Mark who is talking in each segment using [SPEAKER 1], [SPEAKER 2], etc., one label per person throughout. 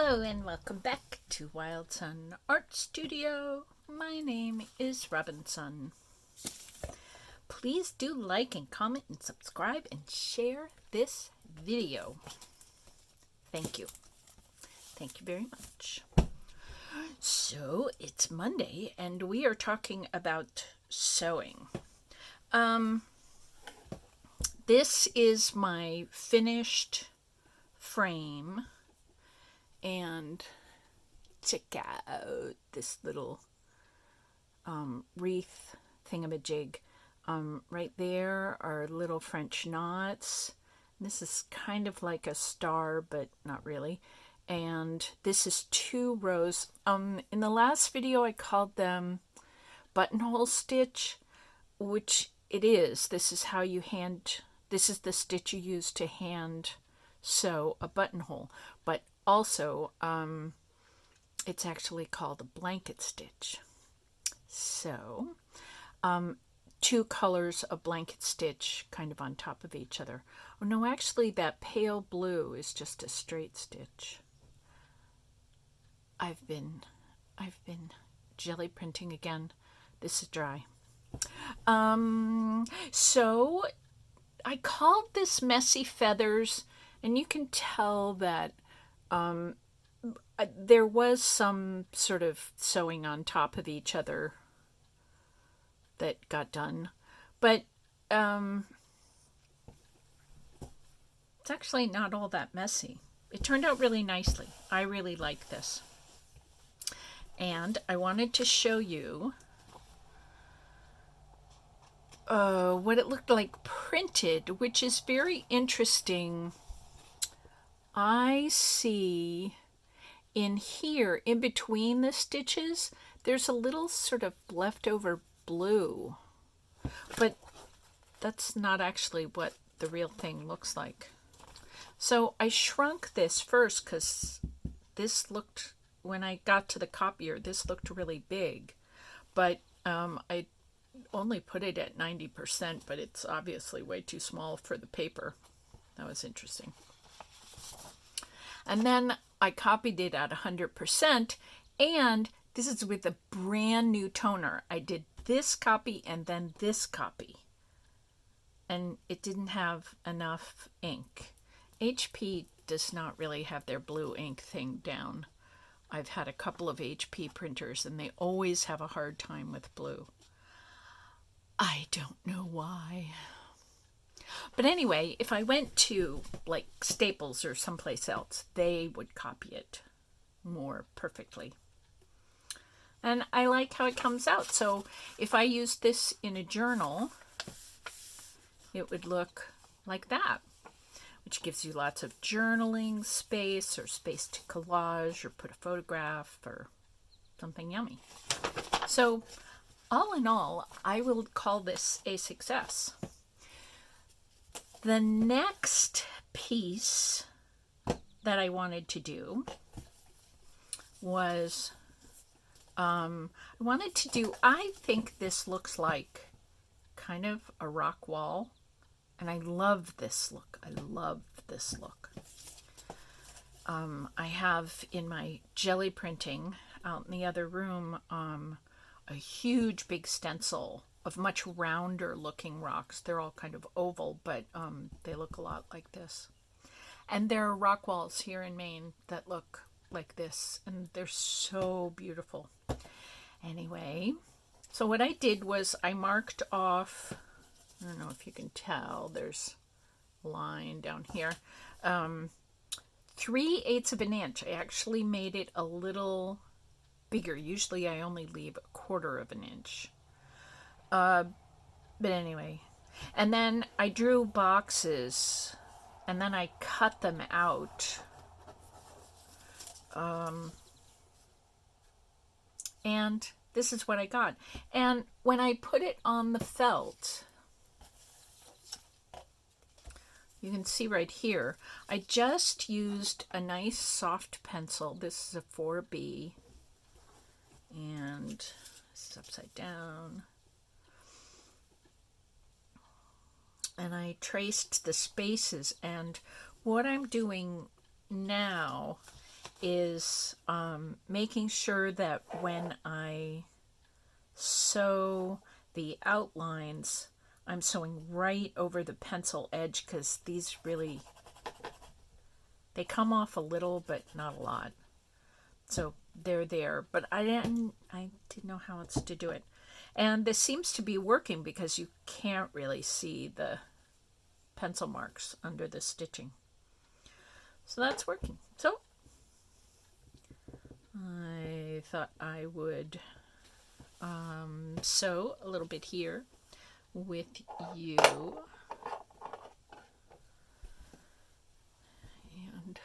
[SPEAKER 1] Hello and welcome back to Wild Sun Art Studio. My name is Robinsunne. Please do like and comment and subscribe and share this video. Thank you. Thank you very much. So it's Monday and we are talking about sewing. This is my finished frame. And check out this little wreath thingamajig. Right there are little French knots. This is kind of like a star, but not really. And this is 2 rows. In the last video, I called them buttonhole stitch, which it is. This is how you this is the stitch you use to hand sew a buttonhole. But also, it's actually called a blanket stitch. So, 2 colors of blanket stitch kind of on top of each other. Oh no, actually that pale blue is just a straight stitch. I've been jelly printing again. This is dry. So I called this messy feathers, and you can tell that there was some sort of sewing on top of each other that got done, but it's actually not all that messy. It turned out really nicely. I really like this. And I wanted to show you what it looked like printed, which is very interesting. I see in here, in between the stitches, there's a little sort of leftover blue, but that's not actually what the real thing looks like. So I shrunk this first because this looked, when I got to the copier, this looked really big, but I only put it at 90%, but it's obviously way too small for the paper. That was interesting. And then I copied it at 100%, and this is with a brand new toner. I did this copy and then this copy, and it didn't have enough ink. HP does not really have their blue ink thing down. I've had a couple of HP printers, and they always have a hard time with blue. I don't know why. But anyway, if I went to like Staples or someplace else, they would copy it more perfectly. And I like how it comes out. So if I used this in a journal, it would look like that, which gives you lots of journaling space or space to collage or put a photograph or something yummy. So all in all, I will call this a success. The next piece that I wanted to do was, I think this looks like kind of a rock wall, and I love this look. I love this look. I have in my jelly printing out in the other room a huge big stencil of much rounder looking rocks. They're all kind of oval, but they look a lot like this. And there are rock walls here in Maine that look like this, and they're so beautiful. Anyway, so what I did was I marked off, I don't know if you can tell, there's a line down here, 3/8 of an inch. I actually made it a little bigger. Usually I only leave 1/4 of an inch. But anyway, and then I drew boxes, and then I cut them out. And this is what I got. And when I put it on the felt, you can see right here, I just used a nice soft pencil. This is a 4B, and this is upside down. And I traced the spaces, and what I'm doing now is making sure that when I sew the outlines, I'm sewing right over the pencil edge, because these really, they come off a little, but not a lot. So they're there, but I didn't know how else to do it. And this seems to be working because you can't really see the pencil marks under the stitching. So that's working. So I thought I would sew a little bit here with you. And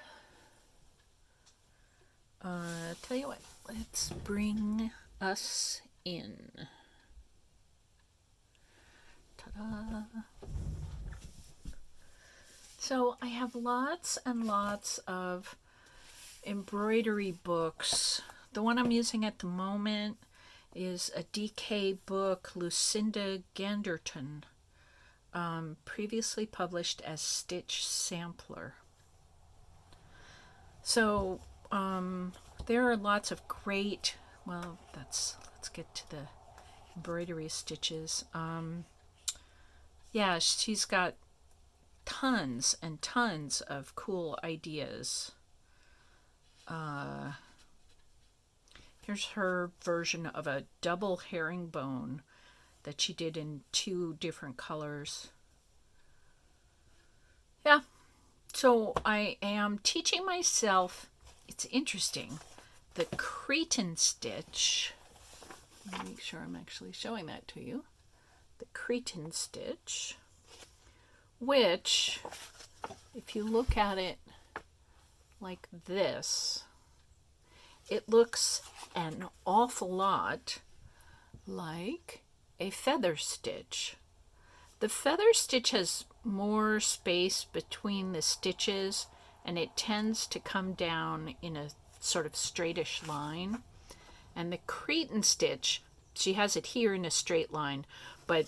[SPEAKER 1] tell you what, let's bring us in. Ta-da! So I have lots and lots of embroidery books. The one I'm using at the moment is a DK book, Lucinda Ganderton, previously published as Stitch Sampler. So there are lots of great, well, let's get to the embroidery stitches. Yeah, she's got tons and tons of cool ideas. Here's her version of a double herringbone that she did in 2 different colors. Yeah, so I am teaching myself, it's interesting, the Cretan Stitch. Let me make sure I'm actually showing that to you. The Cretan Stitch, which, if you look at it like this, it looks an awful lot like a feather stitch. The feather stitch has more space between the stitches, and it tends to come down in a sort of straightish line. And the Cretan stitch, she has it here in a straight line, but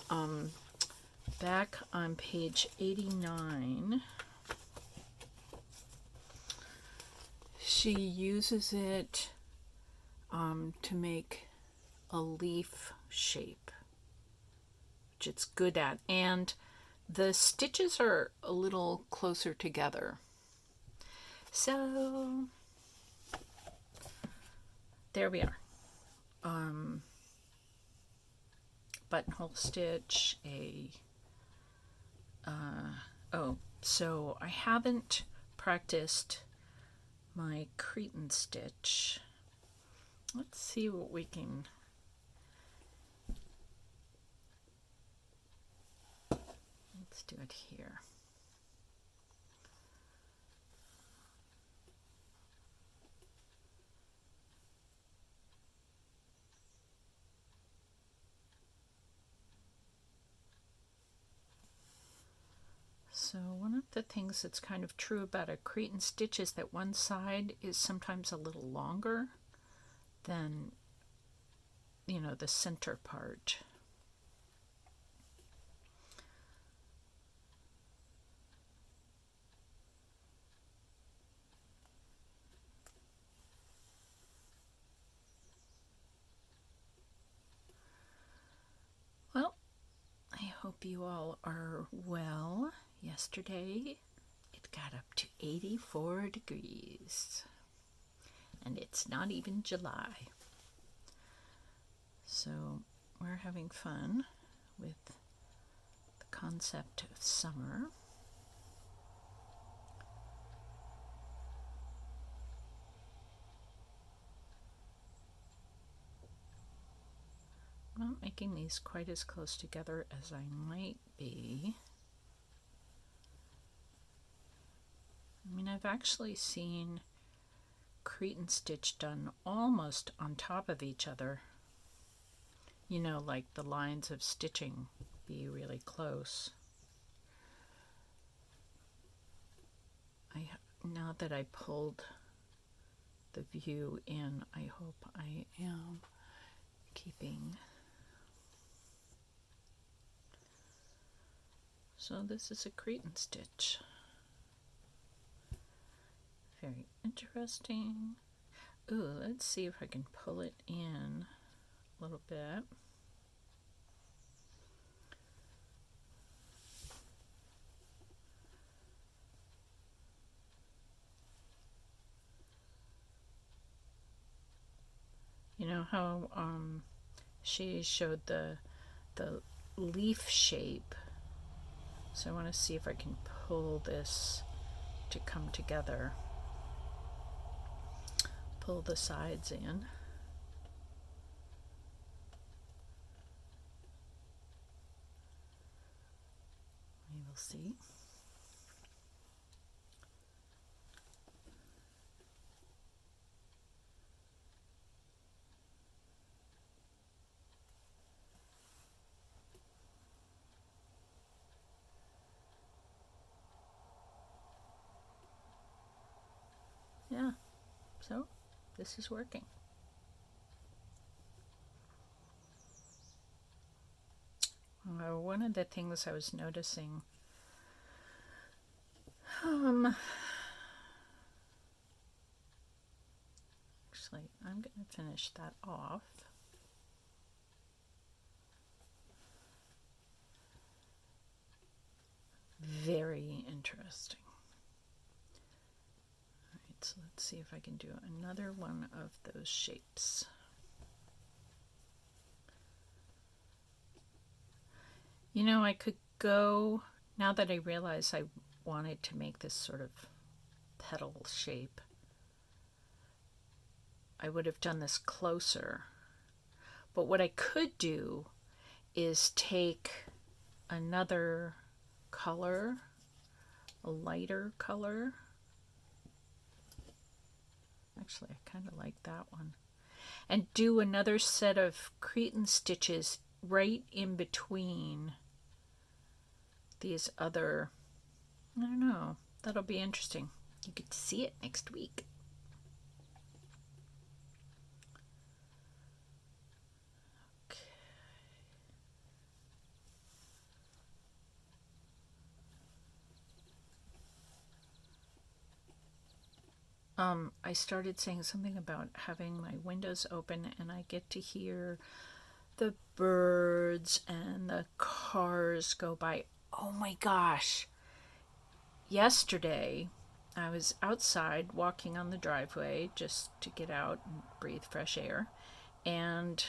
[SPEAKER 1] back on page 89, she uses it to make a leaf shape, which it's good at. And the stitches are a little closer together. So there we are. Buttonhole stitch, so I haven't practiced my Cretan stitch. Let's see what we can. Let's do it here. So one of the things that's kind of true about a Cretan stitch is that one side is sometimes a little longer than, the center part. Well, I hope you all are well. Yesterday it got up to 84 degrees, and it's not even July. So we're having fun with the concept of summer. I'm not making these quite as close together as I might be. I mean, I've actually seen Cretan stitch done almost on top of each other. Like the lines of stitching be really close. Now that I pulled the view in, I hope I am keeping. So this is a Cretan stitch. Very interesting. Ooh, let's see if I can pull it in a little bit. You know how she showed the leaf shape. So I want to see if I can pull this to come together. Pull the sides in. We will see. Yeah, so this is working. One of the things I was noticing, actually, I'm going to finish that off. Very interesting. All right, so let's see if I can do another one of those shapes. You know, I could go, now that I realize I wanted to make this sort of petal shape, I would have done this closer. But what I could do is take another color, a lighter color. Actually, I kind of like that one. And do another set of Cretan stitches right in between these other, I don't know, that'll be interesting. You get to see it next week. I started saying something about having my windows open and I get to hear the birds and the cars go by. Oh my gosh. Yesterday, I was outside walking on the driveway just to get out and breathe fresh air. And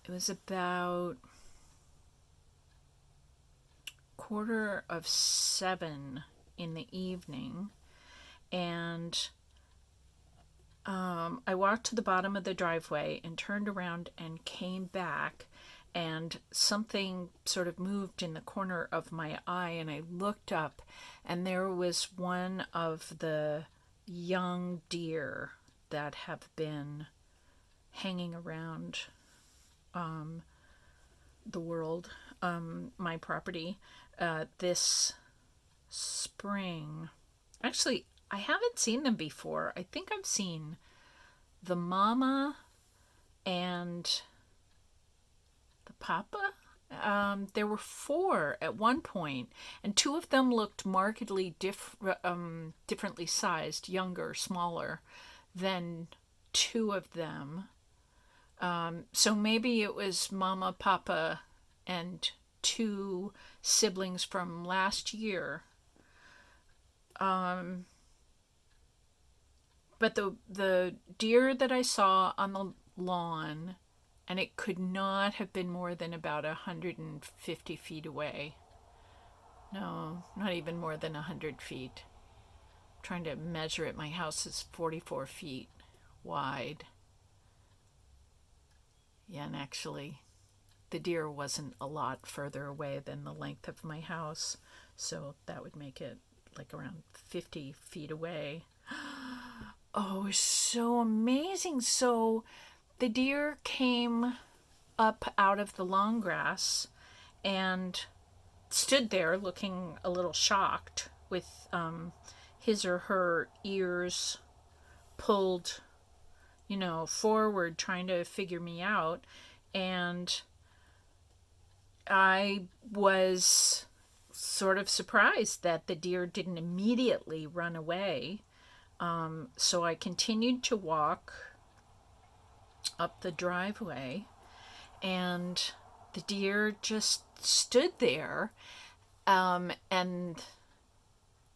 [SPEAKER 1] it was about 7:15 in the evening. And I walked to the bottom of the driveway and turned around and came back, and something sort of moved in the corner of my eye, and I looked up, and there was one of the young deer that have been hanging around the world, my property, this spring. Actually, I haven't seen them before. I think I've seen the mama and the papa. There were 4 at one point, and 2 of them looked markedly differently sized, younger, smaller than 2 of them. So maybe it was mama, papa, and 2 siblings from last year. But the deer that I saw on the lawn, and it could not have been more than about 150 feet away. No, not even more than 100 feet. I'm trying to measure it. My house is 44 feet wide. Yeah, and actually, the deer wasn't a lot further away than the length of my house, so that would make it like around 50 feet away. Oh, so amazing. So the deer came up out of the long grass and stood there looking a little shocked with his or her ears pulled, forward, trying to figure me out. And I was sort of surprised that the deer didn't immediately run away. So I continued to walk up the driveway, and the deer just stood there. And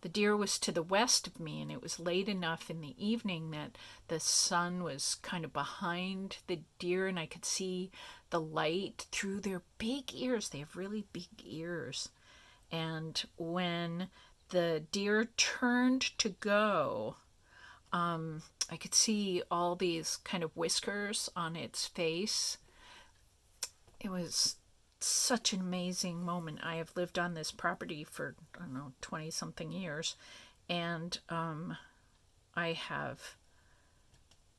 [SPEAKER 1] the deer was to the west of me, and it was late enough in the evening that the sun was kind of behind the deer, and I could see the light through their big ears. They have really big ears. And when the deer turned to go, I could see all these kind of whiskers on its face. It was such an amazing moment. I have lived on this property for, I don't know, 20 something years, and I have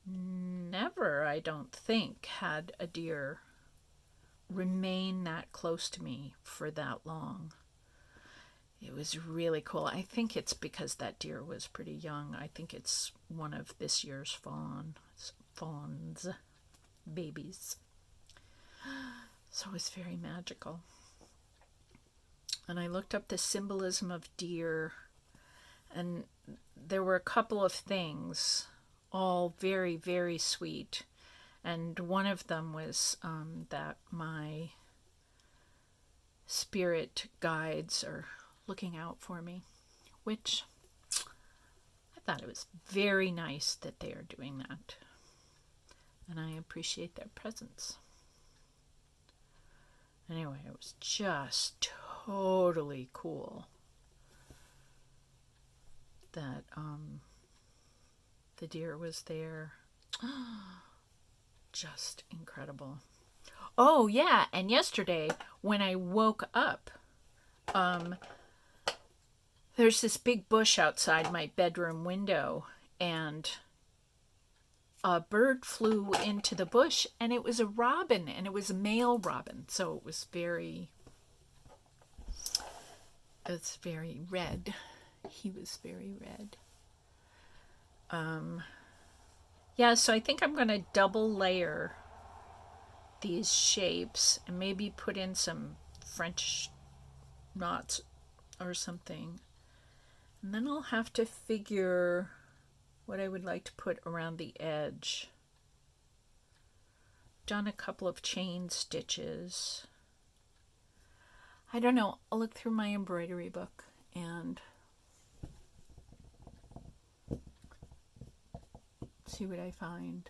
[SPEAKER 1] never, I don't think, had a deer remain that close to me for that long. It was really cool. I think it's because that deer was pretty young. I think it's one of this year's fawns, babies. So it was very magical. And I looked up the symbolism of deer, and there were a couple of things, all very, very sweet. And one of them was that my spirit guides are looking out for me, which I thought it was very nice that they are doing that. And I appreciate their presence. Anyway, it was just totally cool that the deer was there. Just incredible. Oh, yeah, and yesterday when I woke up, there's this big bush outside my bedroom window, and a bird flew into the bush, and it was a robin, and it was a male robin, so it was very red. He was very red. Yeah, so I think I'm going to double layer these shapes and maybe put in some French knots or something. And then I'll have to figure what I would like to put around the edge. Done a couple of chain stitches. I don't know. I'll look through my embroidery book and see what I find.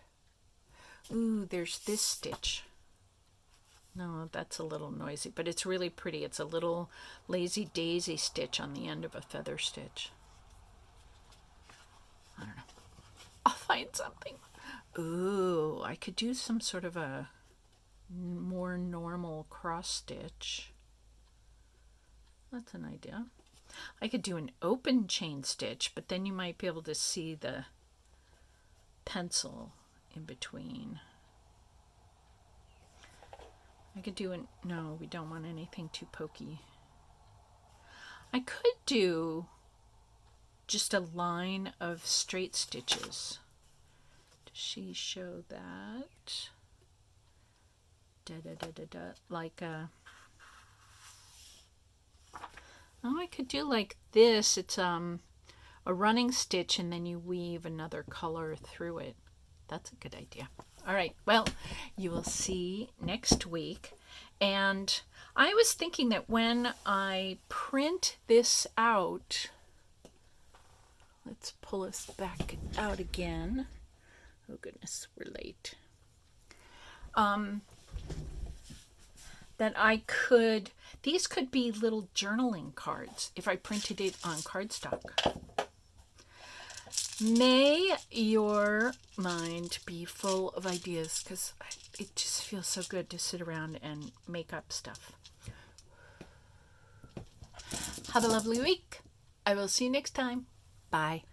[SPEAKER 1] Ooh, there's this stitch. No, that's a little noisy, but it's really pretty. It's a little lazy daisy stitch on the end of a feather stitch. I don't know. I'll find something. Ooh, I could do some sort of a more normal cross stitch. That's an idea. I could do an open chain stitch, but then you might be able to see the pencil in between. I could do no, we don't want anything too pokey. I could do just a line of straight stitches. Does she show that? Like a... Oh, I could do like this. It's a running stitch, and then you weave another color through it. That's a good idea. All right, well, you will see next week. And I was thinking that when I print this out, let's pull us back out again. Oh goodness, we're late. That these could be little journaling cards if I printed it on cardstock. May your mind be full of ideas, because it just feels so good to sit around and make up stuff. Have a lovely week. I will see you next time. Bye.